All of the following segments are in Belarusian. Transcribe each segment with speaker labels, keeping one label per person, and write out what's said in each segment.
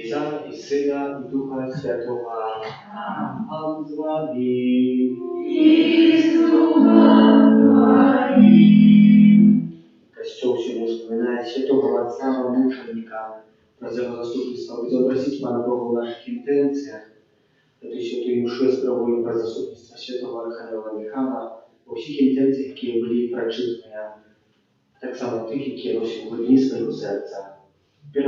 Speaker 1: Отця і Сина, і Духа Святого. Пан з вами. Kościół się wspomina świętego Wacława Muczenika, przez jego zastupnictwo, by zobrazić Pana Boga w naszych intencjach. Wtedy świętej mszy sprawują przez zastupnictwo świętego Archanioła Michała o wszystkich intencjach, jakie byli praczytne, tak samo tych, jakie nosił głębi swojego serca.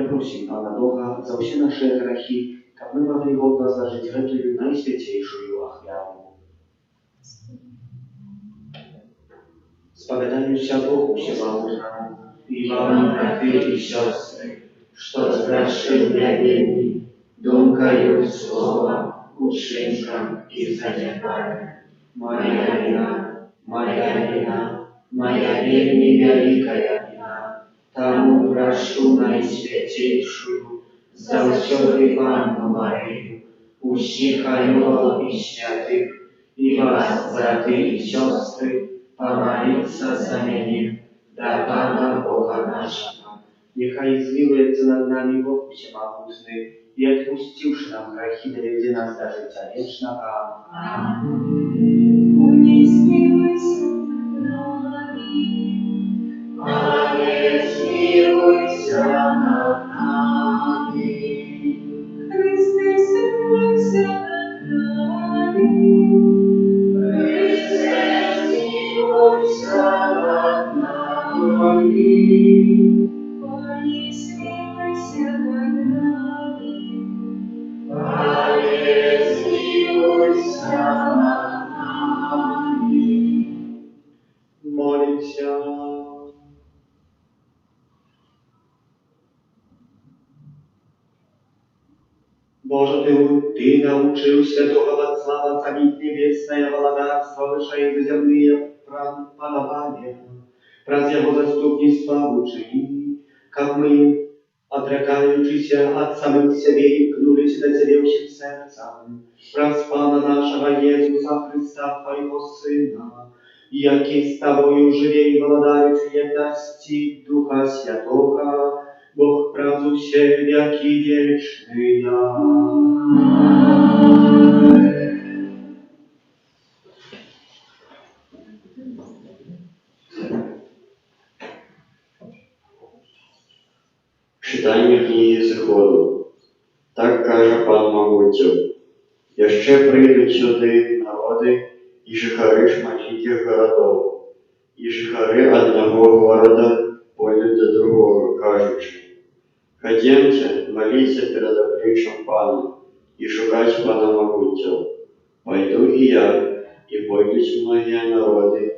Speaker 1: Prosimy Pana Boga za wszystkie nasze grzechy, aby my mogli od nas zażyć w etui najświętejszą ochmianą. Spowiadaniu Bogu się małża i wam, braty i siostry, что z naszym wielkimi, думкою słowa, uczynkom i zaniedbaniem. Moja wina, moja wielmi wielka wina, Tamu proszę najświętejszą, zawsiody Panno Maryju, uścichaj i świętych, i was, braty i siostry, помолиться за меня, до Pana Boga naszego. Niechaj zmiłuje nad nami Bóg Wszechmogący i odpuściwszy nam grzechy, dowiedzie nas do życia wiecznego. Panie, zmiłuj się nad nami. Panie, zmiłuj się nad nami. Chryste, zmiłuj się nad nami. Молимся. Боже, Ты научил святого Вацлава царить небесное владарство, выше земные панования, раз его заступництва учини, как мы, отрекающиеся от самих себе и гнулись до Тебе всем сердцем, раз Пана нашего Иисуса Христа, Твоего Сына, яки с Тобою живей и владающий едности Духа Святого, Бог правду все веки вечные.
Speaker 2: Читання книги Зиходу. Так каже Пан Могутів: «Яще прийдуть сюди народи і жихари шматьких городов, і жихари одного города пойдуть до другого, кажучи: ходімте, моліться перед обличчям Пана і шукать Пана Могутів. Пойду і я, і пойдуть многие народи,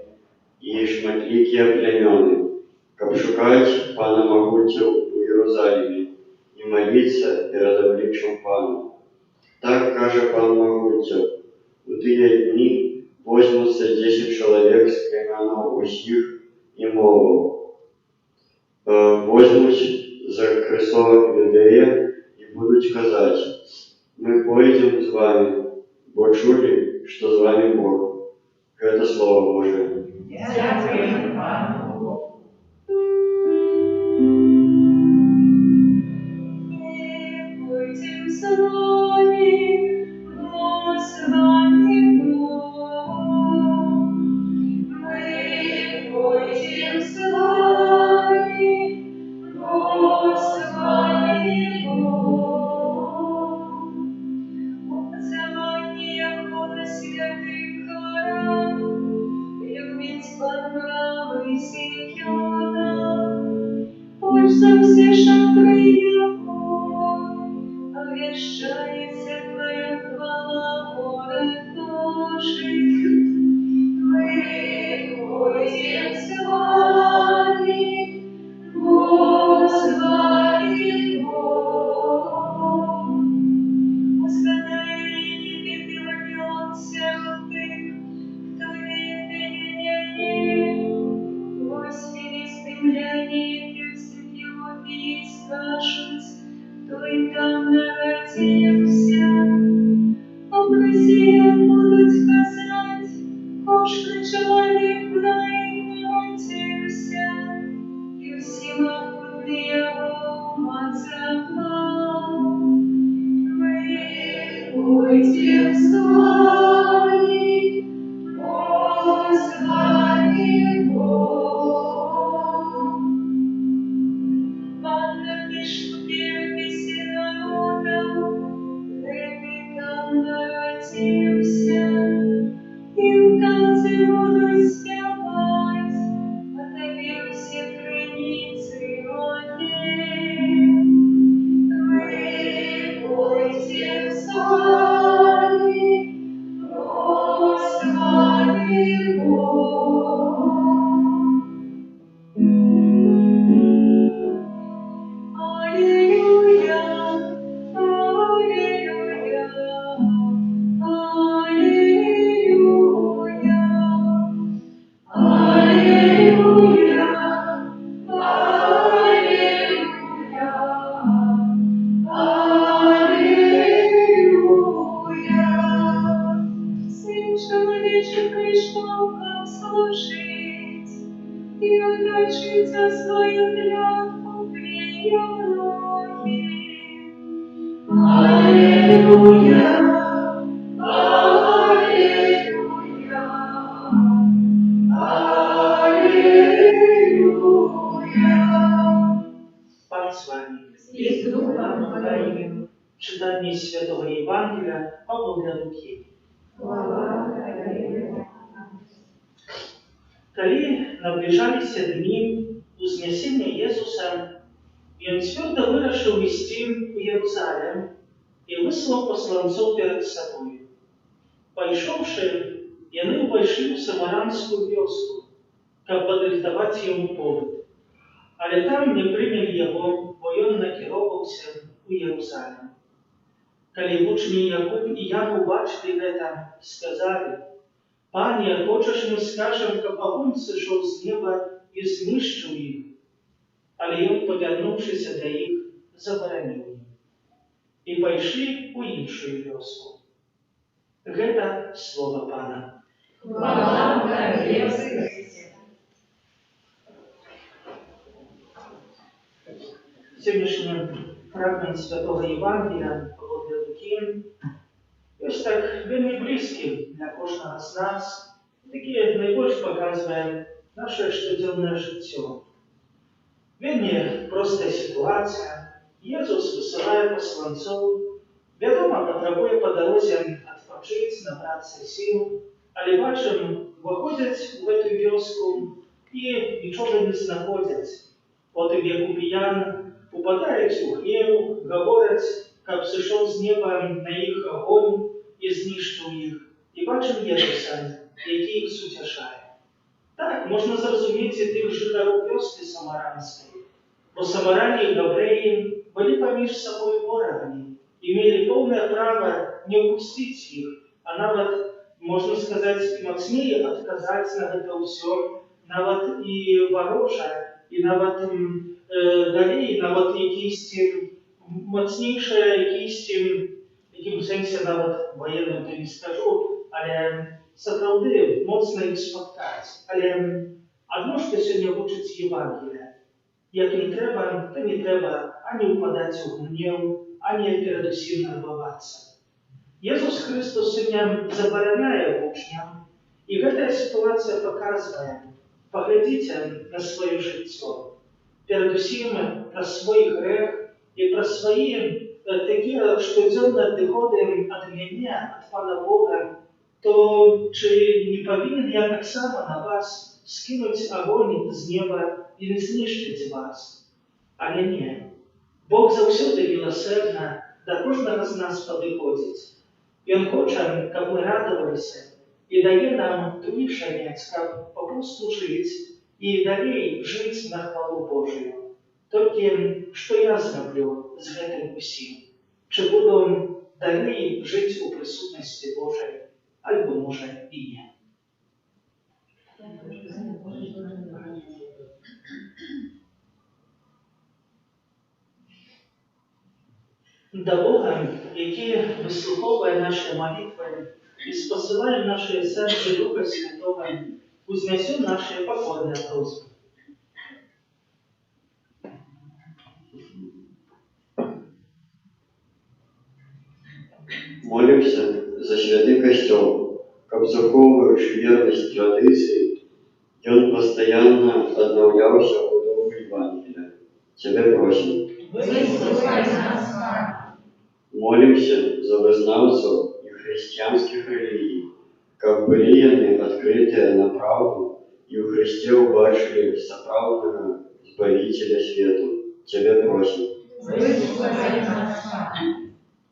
Speaker 2: і шматликие племени, как шукать Пана Могутів у Єрусалимі і молиться перед обличчям Пана. Так каже Пан Могутів: у тие дні возьмуться 10 чоловік з племенів усіх і мову. Возьмуть за кресо Юдея і будуть казати: ми пойдем з вами, бо чули, що з вами Бог. Это Слово Божие.
Speaker 3: Дякуємо Пану Богу. Будем с вами, посланник Бог. Пане пишу переписи народа, там воротился, и в конце мудрости опять отопил все границы воды. Вы будьте с вами, посланник Бог. Аллилуйя, аллилуйя, аллилуйя, аллилуйя, аллилуйя. Сын человечий пришел нам служить и уточить свою клятву принял многих. Аллилуйя, аллилуйя, аллилуйя.
Speaker 4: Пан с вами.
Speaker 3: И с Духом Твоим.
Speaker 4: Читание Святого Евангелия по Луки.
Speaker 3: Слава Тебе.
Speaker 4: Коли наближалися дни Вознесения Иисуса, и он твердо вырашил вести в Иерусалим и выслал посланцов перед собой. Пойшовши, яны пошли в Самаранскую вёску, как подрихтовать ему повод. Але там не приняли его, бо он накіровався у Иерусалим. Коли учні Якуб і Ян убачили это, сказали: «Пане, хочеш ми скажем, как огонь сошел с неба и знищив їх?» Але он, повернувшись до їх, заборонив їм. І пішли у іншу вёску. Это слово Пана.
Speaker 3: Хвала Тебе, Христе.
Speaker 4: Сегодняшний фрагмент Святого Евангелия по Луки ось так вельми близький для кожного з нас, який найбільш показує наше щоденне життя. Вельми проста ситуація. Єсус висилає посланців, відомо, потребує по дорозі відпочити, набратися сил, але бачимо, виходять в эту вёску і нічого не знаходять. Потім якубіян упадають у гнів, говорять, как сошел з неба на їх огонь і знищив їх. І бачимо Єсуса, який їх сутішає. Так, можна зрозуміти тих жителів вёски самаранської, бо самаряне і євреї були поміж собою ворогами, имели повне право не упустить їх, а навіть, можна сказати, мацніше відказати на це все, навіть і вороже, і навіть далі, навіть якісь мацніше, яким сенсі навіть воєнним то не скажу, але сапраўды моцна їх споткати. Але одно, що сьогодні вчить Євангелія, як не треба, то не треба ані впадати у гнів, ані передусім нервуватися. Єсус Христос сьогодні забороняє учням, і ця ситуація показує: поглядите на своє життя, передусім про свій грех і про свої такі щоденно доходи від мене, від Пана Бога, то чи не повинен я так само на вас скинуть огонь з неба і не знищить вас? Але ні. Бог завсюди милосердно до кожного з нас підходить. І Він хоче, щоб ми радувалися, і дає нам другий шанець, як попросту жити, і далі жити на хвалу Божию. Тільки, що я зроблю з цим усім? Чи буду далі жити у присутності Божої, або може і ні? До Бога, який вислуховує наші молитви і спосилає в наше серце Духа Святого, узнесем наші покорні просьби.
Speaker 2: Молимся за святы касцёл, каб захоўваючы вернасць традыцыі, ён пастаянна аднаўляўся ў будову Евангелия. Цябе просім.
Speaker 3: Выслухай нас, Пане.
Speaker 2: Молімся за вызнаўцаў і хрысціянскіх рэлігій, каб былі яны адкрытыя на праўду і ў Хрысце ўбачылі сапраўднага Збавіцеля свету. Цябе просім.
Speaker 3: Выслухай нас, Пане.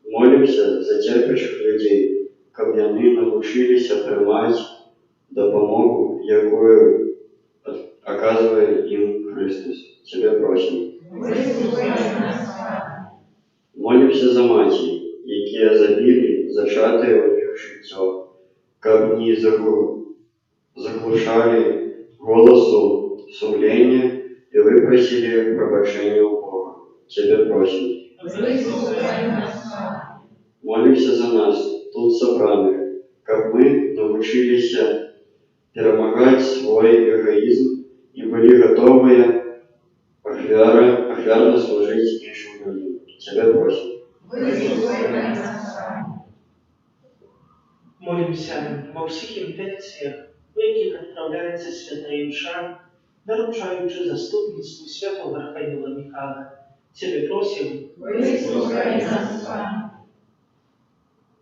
Speaker 2: Молімся за церпячых людзей, каб яны навучыліся прымаць дапамогу, якую аказвае ім Христос. Цябе просім.
Speaker 3: Выслухай нас, Пане.
Speaker 2: Молімся за маці, якія забілі зачатае ў іх жыццё, каб не заглушалі голасу сумлення і выпрасілі прабачэння ў Бога. Цябе просім.
Speaker 3: Выслухай нас, Пане.
Speaker 2: Молімся за нас, тут сабраных, каб мы навучыліся перамагаць свой эгоізм і былі гатовыя ахвярна служыць іншым людям. Цябе просім.
Speaker 3: Выслухай нас, Пане.
Speaker 4: Молимся во всіх інтенціях, у яких відправляється свята Імша, доручаючи заступництву святого Архангела Михайла. Тебе просим,
Speaker 3: Выслухай нас, Пане.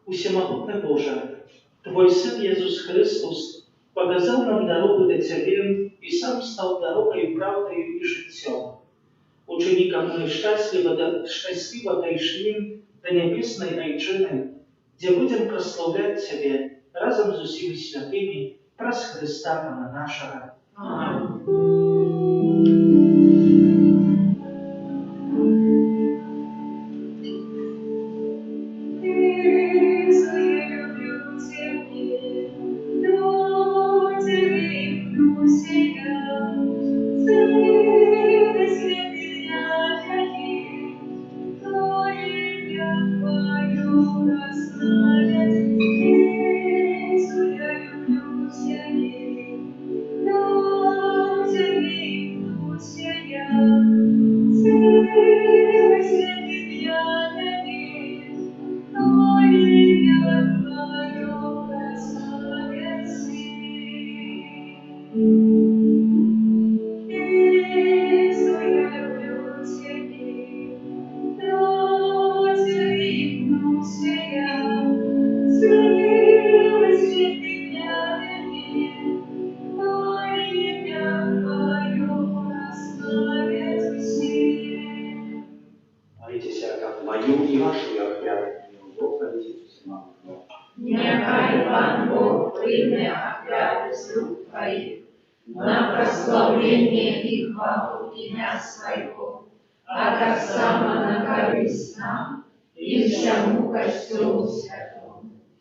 Speaker 4: Усемогутный Боже, Твой Сын Иисус Христос показал нам дорогу до Тебе и сам стал дорогой, правдой и життем. Ученикам мы счастливо дошли до небесной Айчины, где будем прославлять Тебе разом с усими святыми праз Христа Пана нашего.
Speaker 3: Аминь. Нехай Пан Бог прийме офяру з рук Твоїх на прославлення і хвалу ім'я Свого, а так само на користь нам і всьому Костюлу Святому.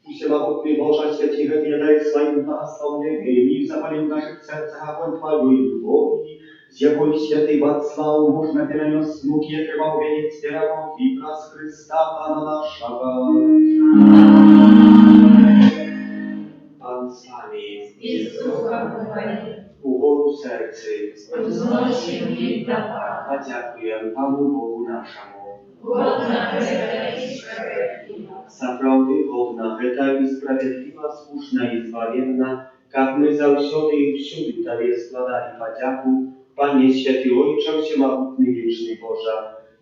Speaker 1: Всемогутный Боже, святых не дай своим благословением и в запале в наших сердцах огонь Твою любовь, с якой святый Вацлав можно перенес муки отрывал венец пирогов и праз Христа Пана нашего. Pan z Wami
Speaker 3: І з Духом Твоїм
Speaker 1: u Bogu sercy.
Speaker 3: узносим від добра,
Speaker 1: A dziękuję Panu Bogu naszemu.
Speaker 3: годна гэта і справедлива.
Speaker 1: Сапраўды годна гэта і справядліва, слушна і збавенна, каб мы заўсёды і ўсюды Табе складалі падзяку, Panie Święty Ojcze, Всемогутny Wieczny Boże.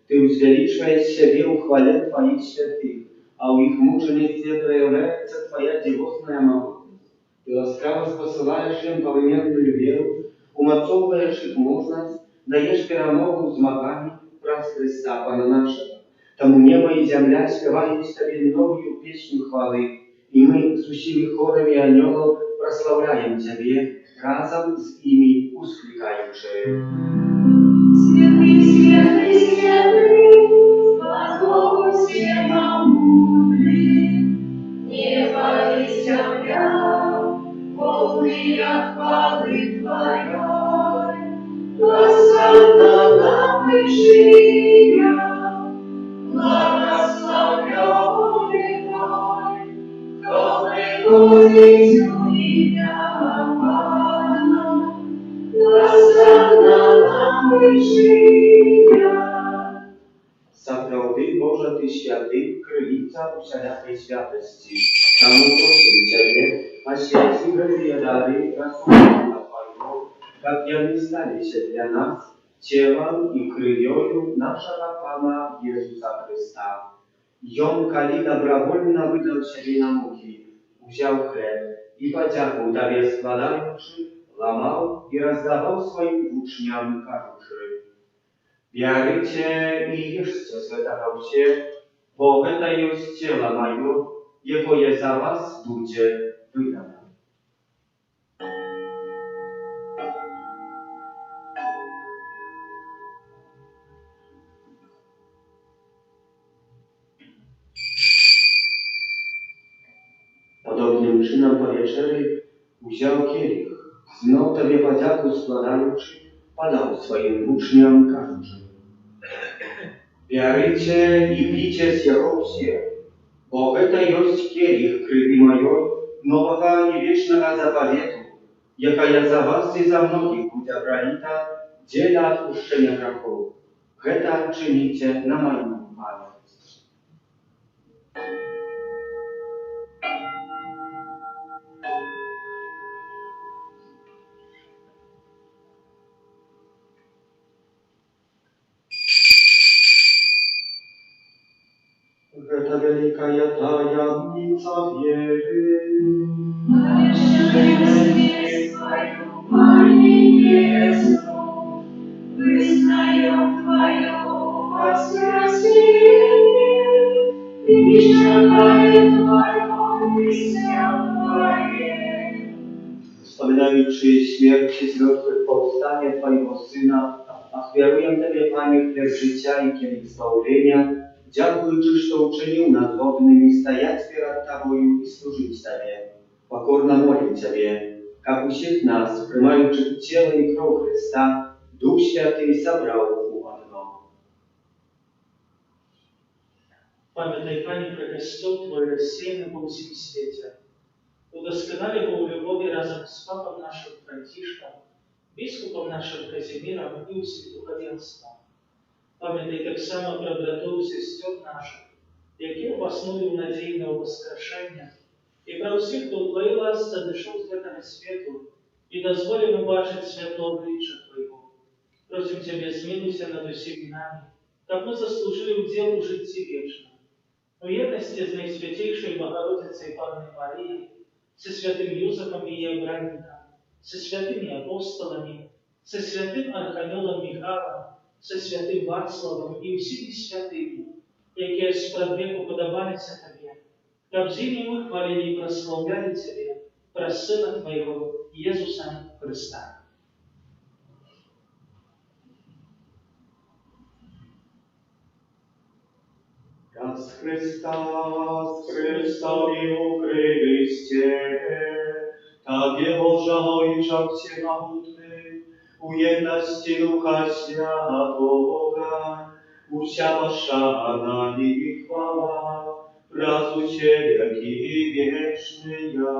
Speaker 1: Ty uzwieliczujesz siebie u chwale Twoich świętych, a u ich мучениц проявляется Твоя дивозная могутность. Ты ласкаво спосылаешь им повыменную веру, умацовываешь их мужность, даешь перемогу в змагании праз Христа Пана нашего. Тому небо и земля спевают Тебе новую песню хвалы, и мы с усими хорами ангелов прославляем Тебе, разом с ими ускликаючи.
Speaker 3: Святый, святый, святый, Богу всемогутный, небо и земля, полные хвалы Твоей, Господа нам вышия, благословенный Твой, кто приходит у имя Пана, Господа нам вышия.
Speaker 1: Zabrał Ty, Boże, Ty święty, krylica wszelakiej świętości. Тому просим Ciebie, a święci wreszcie dary pracujemy Twojego, как они стали się dla nas ciałem i krwią naszego Pana Jezusa Chrysta. I On, kali dobrowolnie wydał siebie na muki, wziął chleb i podziękował Tobie składający, łamał i rozdawał swoim uczniom każący. Wierzycie i jeszcze zadawał się, bo to jest ciało moje, Jego je za was będzie wydane. Podobnym czynem po wieczerzy wziął kielich, znów Tobie podzięku składający, podał swoim uczniom każący. Wierzycie i picie z Jego wsie, bo to jest kielich krwi mojej, nowego i wiecznego zawietu, jaka ja za was i za mnogich będzie prolita, dla odpuszczenia grzechów. To czynicie na moją pamięć. Ta wielka tajemnica wiery.
Speaker 3: Należy swoją Panie Jezu, wyznają Twoją woskresenie i czekają Twojego Twoje.
Speaker 1: Wspominając śmierci z mrtwych powstanie Twojego Syna, ofiaruję Tobie, Panie, chleb życia i kielich zbawienia. Dziękuję, Czyż to uczynił nad wodnymi stajać przed Tobą i służyć Tobie. Pokorno molę Ciebie, jak usiew nas, przymający ciało i krew Chrysta, Duch Święty zabrał u Odno.
Speaker 4: Памятай, Пане, про костел Твой рассеянный по всем свете. Удосконали его в любови разом с папом нашим Франтишком, біскупом нашим Казимиром и усім духовенством. Памятай так само про братов и сестер наших, які обоснули в надійного воскрешення, і про всіх, хто в Твоїй ласці дійшов з этого світу, і дозволив убачити святого обличчя Твоего. Просим Тебя, змилуйся над усіми нами, как мы заслужили удел в житті вічно. У єдності з найсвятейшою Богородицею Панной Марією, со святым Юзефом и ее братником, со святыми апостолами, со святым Архангелом Михайлом, со святым Вацлавом и усіми святыми, які спрадвеку подобалися Тебе, как зимі мы хвалили и прославляли Тебе, про Сына Твоего, Иисуса Христа.
Speaker 1: Raz Chrystowi ukryliście, Tobie Boża Ojczak Cię mahutny, u jedności Ducha Świętego, usia szana i chwała, raz u Ciebie i wieczny ja.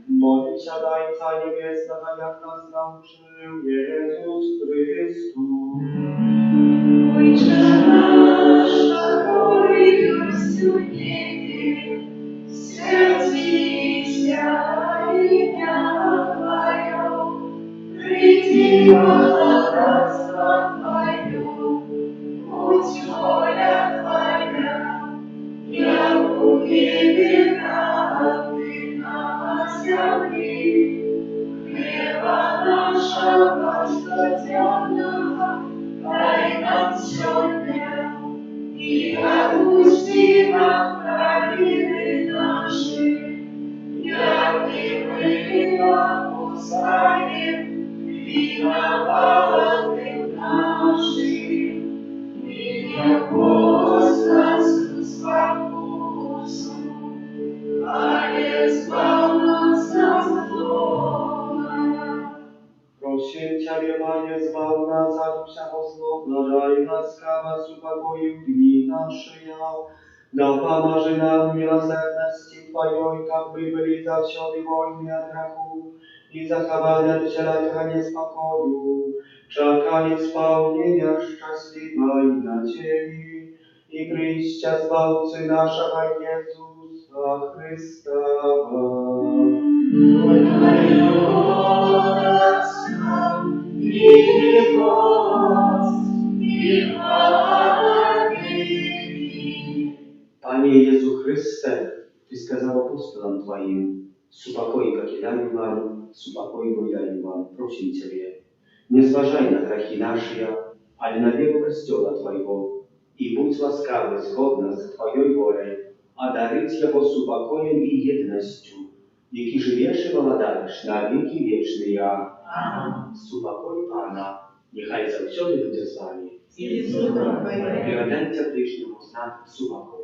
Speaker 1: Modlić się Ojca Niebiesnego, jak nas nauczył Jezus Chrystus.
Speaker 3: Ojcze nasz, któryś u niebie, święci się imię Twoje, przyjdź królestwo Twoje, будь воля Твоя, як у небі, так і на землі. Хлеба нашого щоденного дай нам сьогодні, і отпусти нам провини наші, як і ми отпускаємо виноватым нашим. И не пусть нас спокусу, а не избавь нас от злого.
Speaker 1: Просим Ciebie, Panie, zbaw nas za wszego zła, daj nas prawa upokoju dni nasze. Да поможи нам милосердности Твоей, как мы были завсёды вольны от греху, i zachowania wcielania spokoju, czekanie spełnienia szczęśliwej nadziei i przyjścia Zbawcy naszego Jezusa Chrysta. Panie Jezu Chryste, Ty сказал апостолам Твоим, «Супокой, как и даю вам, супокой мой даю вам, просим Тебе, не зважай на грехи наши, але на веру Христола Твоего, и будь ласкавый, згодно с Твоей волей, одарить его супокоем и едностью, які живеш і владаєш на віки вічні. Супокой Пана, нехай завсюди буде з вами. Передайте ближньому знак супокою.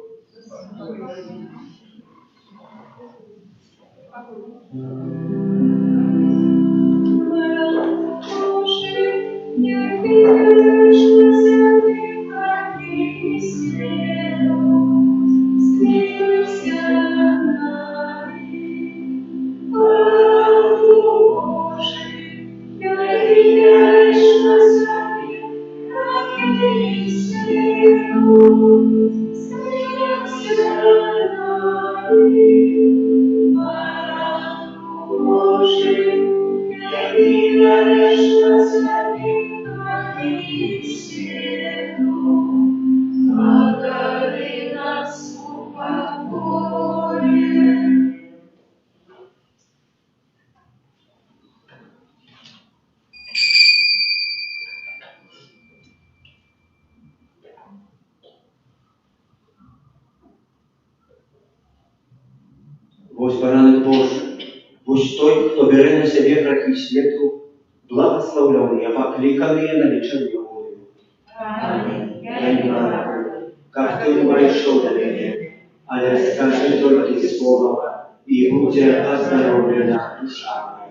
Speaker 1: Ось поранок Божий, ось той, хто бере на себе грехи світу, благословлений, а покликаний на вечерню волю. Я не могу, как ты пришел до меня, але скажи только слово, и будет оздоровлена душа моя.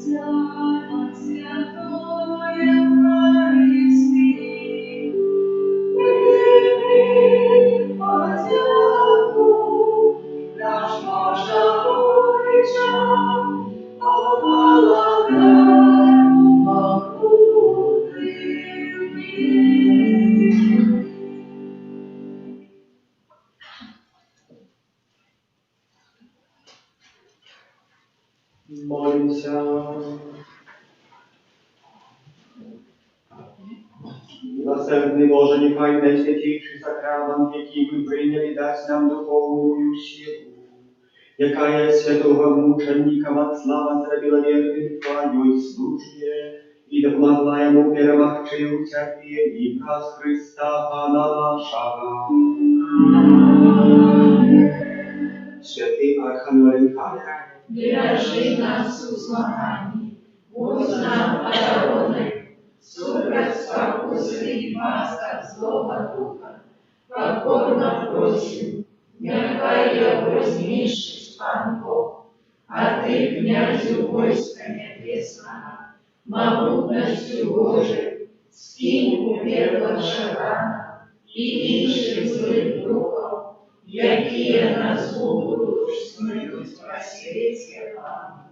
Speaker 3: Тяга Святой Евхаристии, прими подяку, наш Боже Отче, полагаем покрытыми.
Speaker 1: Молимся. Милосердный Боже, нехай Найсвятейший сакрамент, який ви прийняли, дасть нам духовную силу, якая святого мученика Вацлава зробила вірним Твоей службе, и допомогла ему перемогчи у терпении праз Христа Пана нашего. Святый Архангел Михаил,
Speaker 3: Держи нас у змаганні, будь нам обороной, супроть спокусы и масках злого духа, покорно просим, нехай его знищить Пан Бог, а ты, князю войска небесного, могутностью Божией, скинь у пекла шарана и інших злых духов, якие нас будут смыкнуть по свете вам.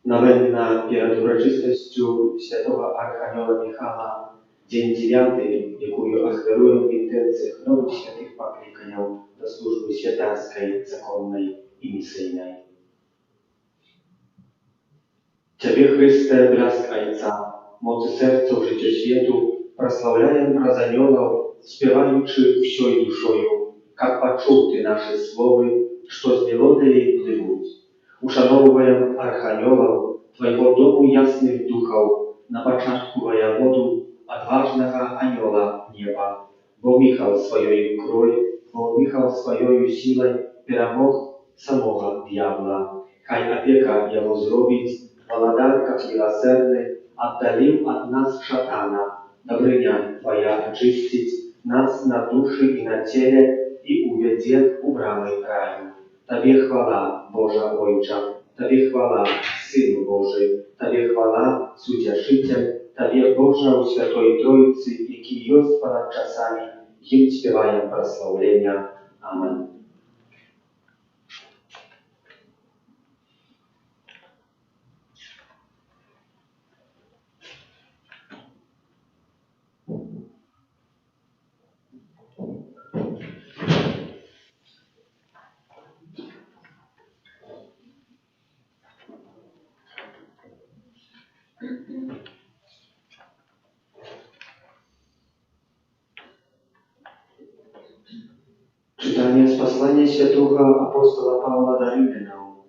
Speaker 1: Наведена перед урочистостью святого Архангела Михала, день 9, якую ахвяруем в интенциях новых святых покликаний до службы святарской, законной и миссийной. Тебе, Христе, бляск Айца, моcy серця в життя світу, прославляем про анёлов, спеваючи всей душою, как почув ты наши словы, что с мелодией плывут. Ушановываем арханёлов, Твоего дому ясных духов, на початку воеводу, отважного анёла неба. Бо Михал своей крой, бо Михал своей силой перемог самого дьявола. Хай опека его зробить, Володар, как милосердный, отдалил от нас шатана, Добрыня Твоя очистить нас на душе и на теле и уведет у брамы краю. Тебе хвала, Боже Ойче, Тебе хвала, Сыну Божий, Тебе хвала, Судяшитель, Тебе, Боже, у Святой Троицы, який есть понад часами, им спеваем прославления. Аминь. Czytanie z послания святого апостола Павла до Римлянам.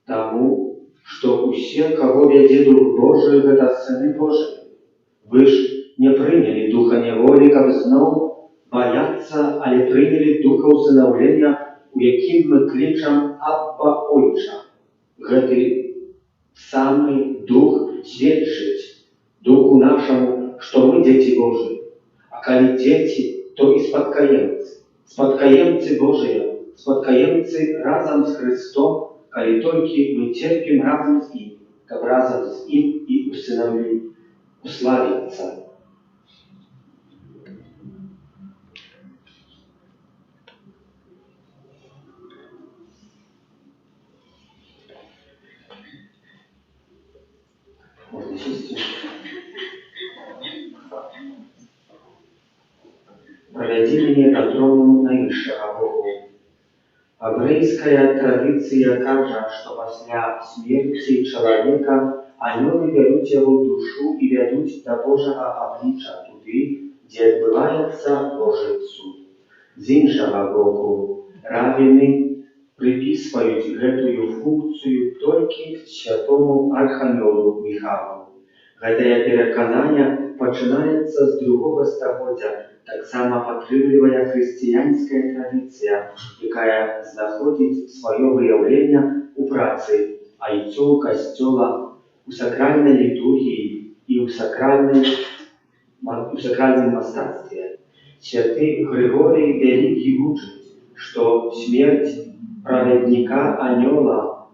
Speaker 1: Тому, что усе, кого ведет Дух Божий, это сыны Божии. Вы ж не приняли духа неволи, как знов бояться, але приняли духа усыновления, у яким мы кличем Абба Ойче. Гэты самый дух сведчить духу нашему, что мы дети Божии. А коли дети, то и спадкоемцы. Спадкоемцы Божие, спадкоемцы разом с Христом, коли только мы терпим разом с Ним, как разом с Ним и усыновили, уславиться. Можно Проведение на трону наивысшего Богу. Еврейская традиция кажа, что после смерти человека ангелы берут его душу и ведут до Божьего обличия туди, где отбывается Божий суд. З іншого боку, раввины приписывают эту функцию только святому архангелу Михаилу. Это переконание починается с другого столетия, так само подкрепляя христианская традиция, якая знаходит свое выявление у працы айцов костела, у сакральной литургии и у сакральном мастацтве. Святый Григорий Великий учит, что смерть праведника ангела,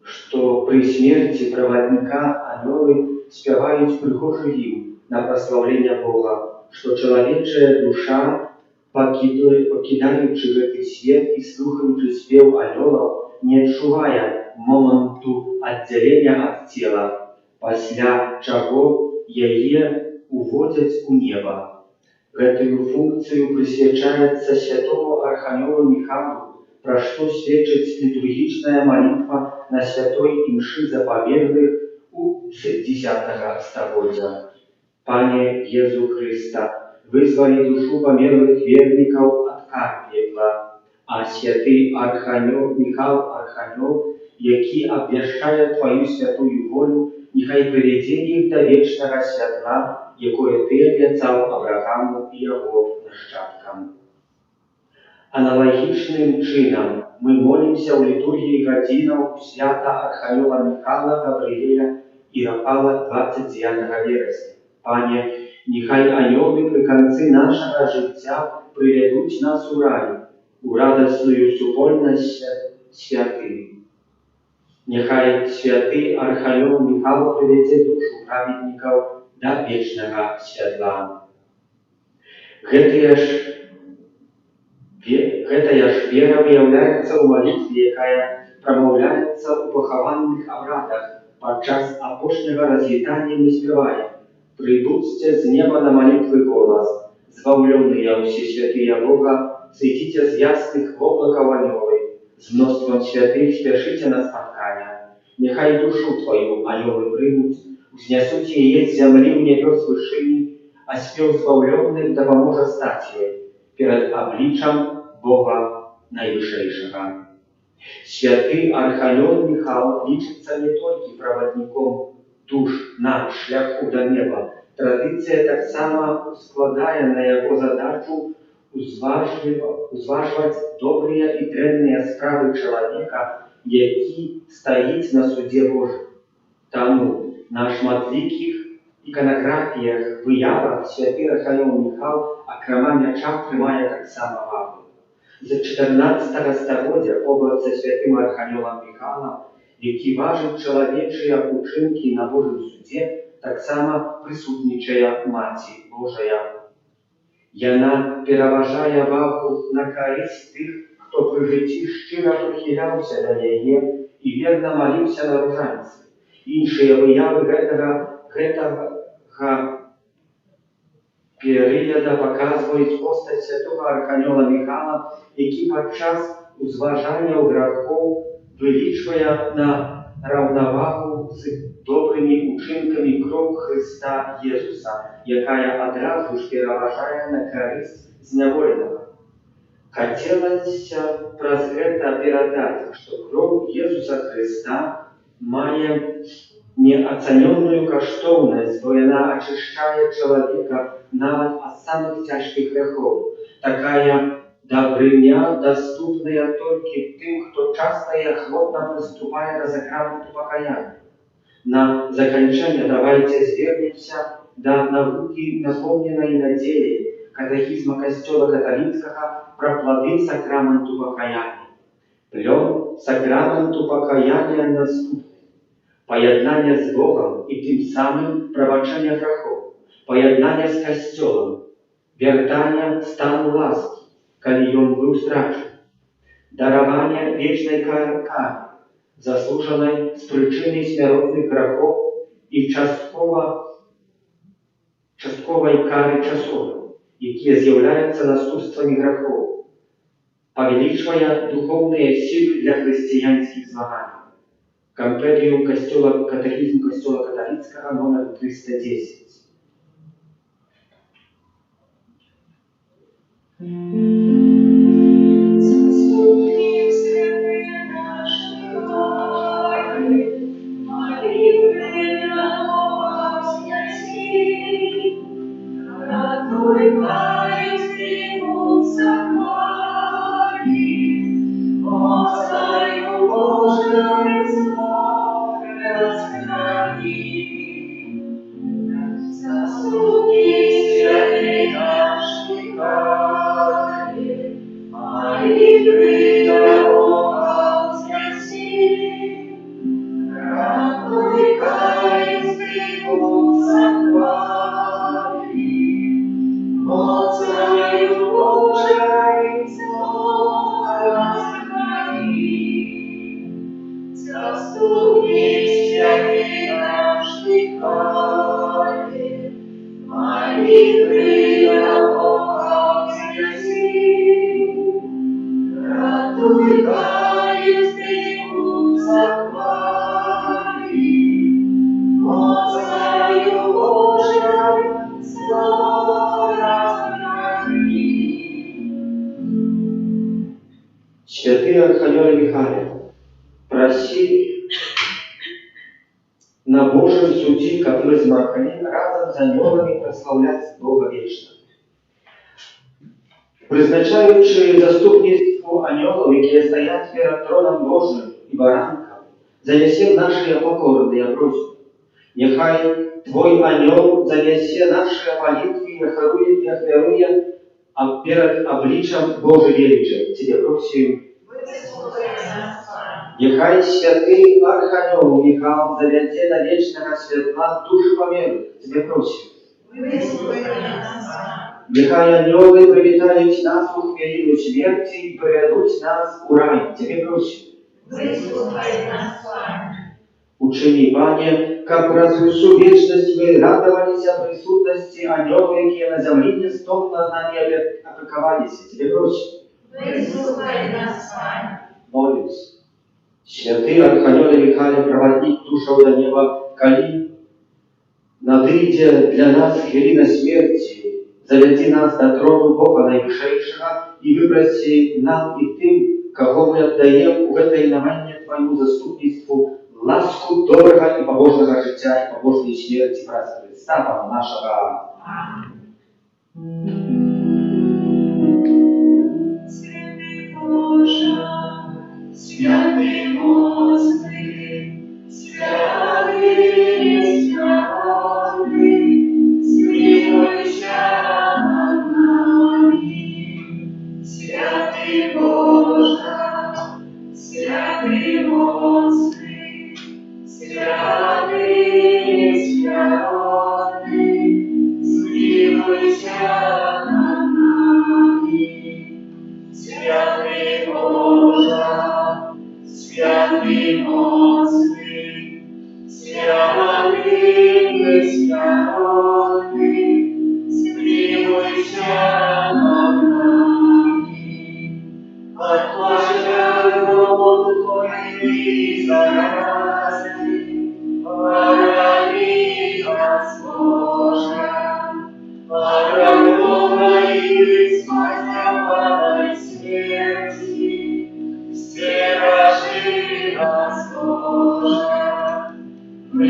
Speaker 1: что при смерти проводника ангелы спевают прихожий гимн на прославление Бога, что человечая душа, покидаючи этот свет и слухаючи спев ангелов, не отчувая моменту отделения от тела, после чего ее уводят у неба. Эту функцию присвящается святому архангелу Михаилу, про что свидетельствует литургичная молитва на святой мши за померлых у 10 столетия. Пане Иису Христа, вызвали душу померлых верников от кар пекла, а святый архангел Михаил архангел, який обвещає Твою святую волю, нехай приведе їх до вечного святла, якое Ты обещал Аврааму и его нащадкам. Аналогичным чином мы молимся в литургии годинов свята Архангела Михаила, Гавриила и Рафала 29 вересня. Пане, нехай ангелы при конце нашего життя приведут нас у рай, у радостную супольность святых. Нехай святый Архангел Михаил приведет душу праведников до вечного святла. Гэтая ж вера выявляется в молитве, якая промовляется в поховальных обрядах. Подчас апошнего развитания мы спеваем: «Придутся с неба на молитвы голос, збавленные все святые Бога, сойдите с ясных облаков ангелы, с множеством святых спешите на споткання. Нехай душу Твою ангелы примут, узнесут ее с земли в небес вышини, а спев збавленных да поможет стать ей перед обличием Бога Наивысшего». Святый Архангел Михаил личится не только проводником душ на шляху до неба. Традиция так само складає на его задачу узваживать добрые и древние справы человека, який стоит на суде Божьем. Тому на шматликих иконографиях выявах святый Архангел Михаил окрема м'яча тримає так само вагу. З 14 століття образ святим Архангелом Михаилом, який важить чоловічі учинки на Божому суді, так само присутнічає Маті Божая. Яна переважає вагу на користь тих, хто при житті щиро прихилявся до її і вірно молився на ружанці. Інші вияви гэтага періода показують постать святого Архангела Михаила, який подчас узважання грехов вилічує на равновагу з добрими учинками кров Христа Єсуса, яка одразу ж переважає на користь зневоленого. Хотілося праз гэта передать, что кров Єсуса Христа має неоцененную каштовность, бо она очищает человека навіть от самых тяжких грехов. Такая добрыня, доступная только тем, кто часто и охотно приступает до сакраменту покаяния. На закончание давайте звернемся до науки, наполненной надеей катехизма Костела католицкого про плоды сакраменту покаяния. Плен сакраменту покаяния наступный: поjednanie z Bogiem i tym samym przebaczenie grzechów, pojednanie z Kościołem, wiertanie stanu łaski, kiedy on był stracony, darowanie wiecznej kary, zasłużonej z przyczyny śmiertelnych grzechów і часткової кари часової, які з'являються наступствами грехов, повеличивая духовные силы для христианских змаганий. Компендиум Катехизм Костела католицкого номер 310.
Speaker 3: Заступник святый наш Михаил, молитвы на вознеси, ратуй каинский мусакари, Отцаю Божию сохрани. Заступник святый наш Михаил, молитвы Бога вознеси, ратуй каинский мусакари, Отцаю Божию сохрани. Заступник святый наш Михаил, молитвы Бога вознеси, ратуй каинский мусакари, Отцаю Божию сохрани.
Speaker 1: Святый Архангел Михаил, проси на Божьем суде, как мы смогли разом с ангелами прославлять Бога вечно. Призначаючи заступництво ангелов, які стоять перед троном Божьим и баранком, занесем наши покорные просьбы. Нехай Твой ангел занесе наши молитвы и охвяруя перед обличием Божьей величия. Тебе просим. Нехай святый Архангел Михаил заведе до вечного светла души помилуй. Тебе просим. Нехай ангелы привітають нас у хвилину смерти и приведут нас у рай. Тебе просим. Учини, Пане, как разве всю вечность мы радовались о присутности ангелов, которые на земле не столь над нами опековались. Тебе просим. Молимся. Святый Архангел Михаил, проводник душаў до неба, коли надыдзе для нас хвилина смерти, заведи нас до трону Бога Наивысшего и выброси нам и тем, кого мы отдаем в этой намерение Твоему заступництву, ласку доброго и побожного життя и побожной смерти праздника Христа Бога нашего.
Speaker 3: Святый Боже, святый мощный, святый, святый, смилуйся над нами. Святый Боже, святый мощный, святый, святый, смилуйся над нами. Святый Боже, святый мощный, святый, святый, смилуйся над нами. Отплачай работу Твою и зарази, храни нас, Боже, огромной и бессмысленной смерти, стережи нас, Боже. Мы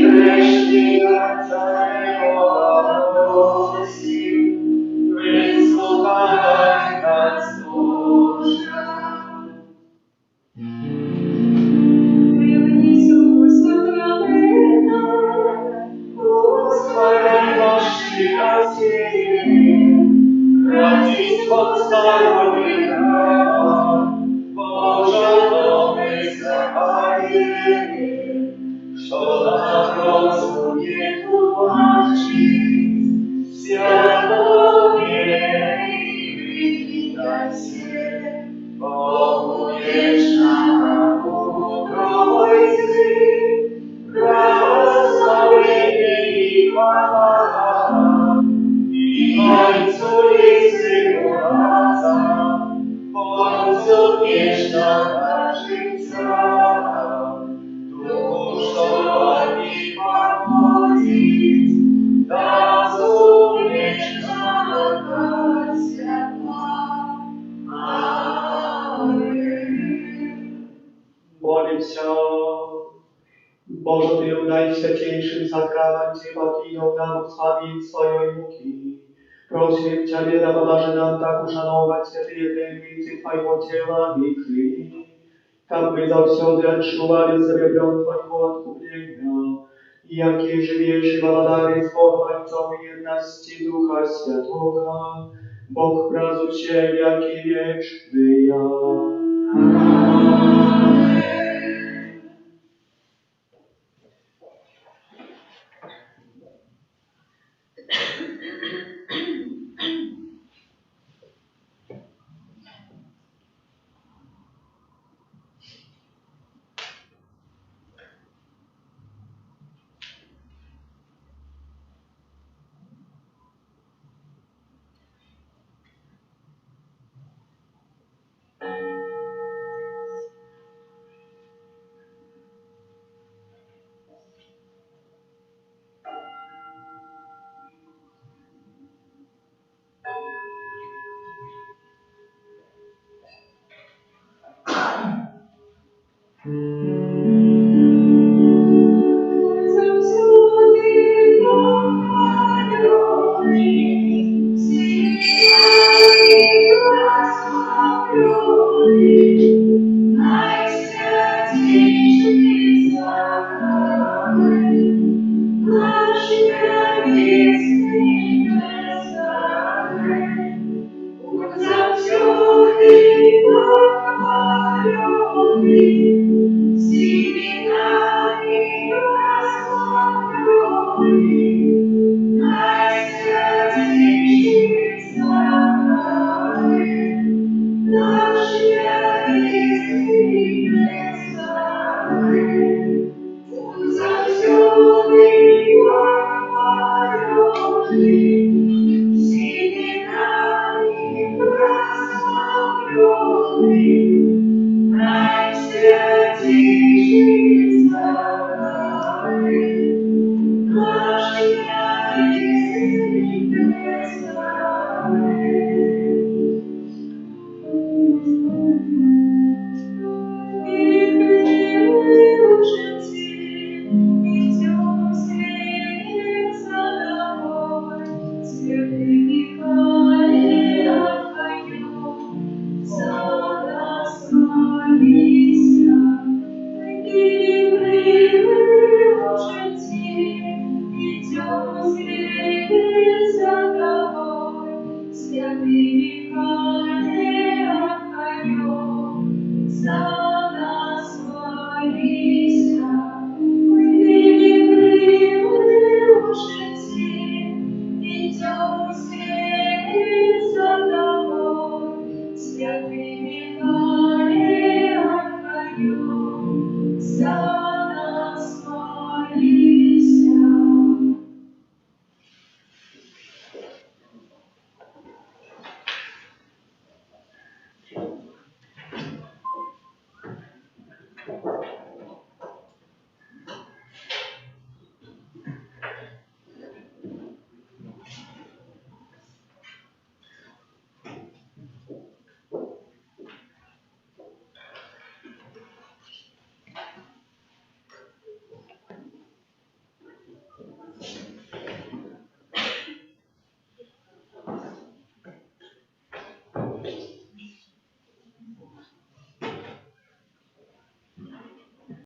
Speaker 3: грешны от Твоего просим, выслухай нас, Боже. Господи, наши осенние, родись подставленная, Боже, мы заповедали, что народ будет уважить, святое и все, Богу вечному угрозы,
Speaker 1: Молимся. Боже, Ty Najświętейшym sakramencie pokinął nam sławieństwo i muki. Prosimy Ciebie, da pomoże nam tak uszanować świętые tajemnice Twojego ciała i krwi, как мы завсёды отчували серебром Твоего откупления, и яки живейший благодарен с Богом Отцом и едности Духа Святого, Бог празуще веки вечные.
Speaker 3: Сім'я і